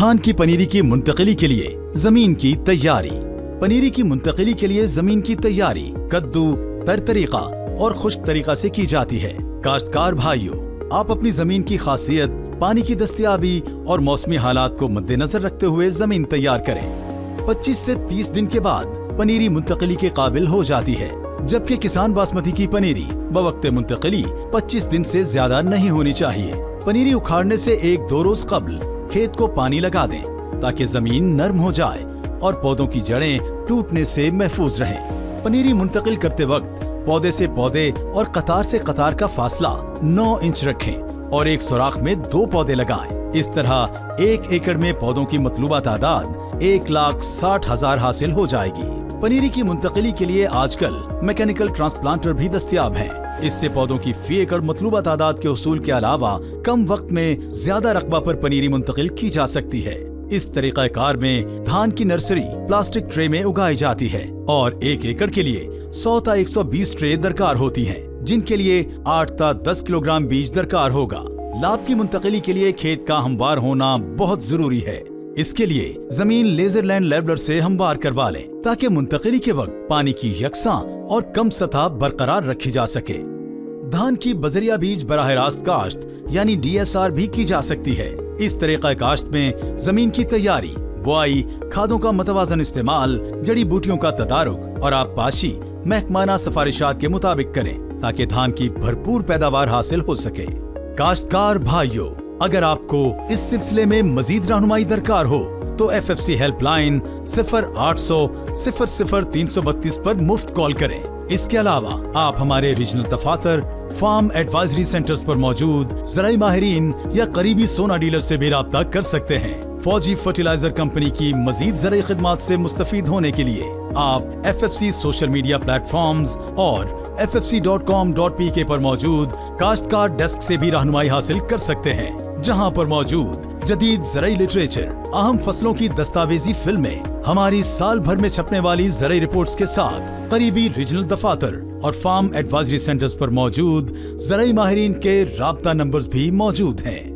धान की पनीरी की मुंतकिली के लिए जमीन की तैयारी। पनीरी की मुंतकिली के लिए जमीन की तैयारी कद्दू, तर तरीका और खुश्क तरीका से की जाती है। काश्तकार भाइयों, आप अपनी जमीन की खासियत, पानी की दस्तयाबी और मौसमी हालात को मद्देनजर रखते हुए जमीन तैयार करें। 25 से 30 दिन के बाद पनीरी मुंतकिली के काबिल हो जाती है, जबकि किसान बासमती की पनीरी बवक्त मुंतकिली 25 दिन से ज्यादा नहीं होनी चाहिए। पनीरी उखाड़ने से 1-2 रोज कबल खेत को पानी लगा दें ताकि जमीन नर्म हो जाए और पौधों की जड़ें टूटने से महफूज रहें। पनीरी मुंतकिल करते वक्त पौधे से पौधे और कतार से कतार का फासला 9 इंच रखें और एक सुराख में 2 पौधे लगाएं। इस तरह 1 एकड़ में पौधों की मतलूबा तादाद 1,60,000 हासिल हो जाएगी। पनीरी की मुंतकिली के लिए आजकल मैकेनिकल ट्रांसप्लांटर भी दस्तयाब हैं। इससे पौधों की फी एकड़ मतलूबा तादाद के उसूल के अलावा कम वक्त में ज्यादा रकबा पर पनीरी मुंतकिल की जा सकती है। इस तरीका कार में धान की नर्सरी प्लास्टिक ट्रे में उगाई जाती है और 1 एकड़ के लिए 100 ता 120 ट्रे दरकार होती हैं, जिनके लिए 8 ता 10 किलोग्राम बीज दरकार होगा। लाभ की मुंतकिली के लिए खेत का हमवार होना बहुत जरूरी है। इसके लिए जमीन लेजरलैंड लेवलर से हमवार करवा लें ताकि मुंतकिली के वक्त पानी की यकसा और कम सतह बरकरार रखी जा सके। धान की बजरिया बीज बराह रास्त काश्त यानी DSR भी की जा सकती है। इस तरीका काश्त में जमीन की तैयारी, बुआई, खादों का मतवाजन इस्तेमाल, जड़ी बूटियों का तदारुक और आबपाशी महकमाना सिफारिशात के मुताबिक करें ताकि धान की भरपूर पैदावार हासिल हो सके। काश्तकार भाइयों, अगर आपको इस सिलसिले में मजीद रहनुमाई दरकार हो तो FFC हेल्पलाइन 0800 00 332 पर मुफ्त कॉल करें। इसके अलावा आप हमारे रीजनल दफातर, फार्म एडवाइजरी सेंटर्स पर मौजूद ज़राई माहिरीन या करीबी सोना डीलर से भी राब्ता कर सकते हैं। फौजी फर्टिलाइजर कंपनी की मजीद ज़राई खिदमात से मुस्तफीद होने के लिए आप FFC सोशल मीडिया प्लेटफॉर्म्स और ffc.com.pk पर मौजूद काश्तकार डेस्क से भी रहनुमाई हासिल कर सकते हैं, जहां पर मौजूद जदीद ज़राई लिटरेचर, अहम फसलों की दस्तावेजी फिल्में, हमारी साल भर में छपने वाली ज़राई रिपोर्ट्स के साथ करीबी रीजनल दफातर और फार्म एडवाइजरी सेंटर्स पर मौजूद ज़राई माहिरीन के राब्ता नंबर्स भी मौजूद हैं।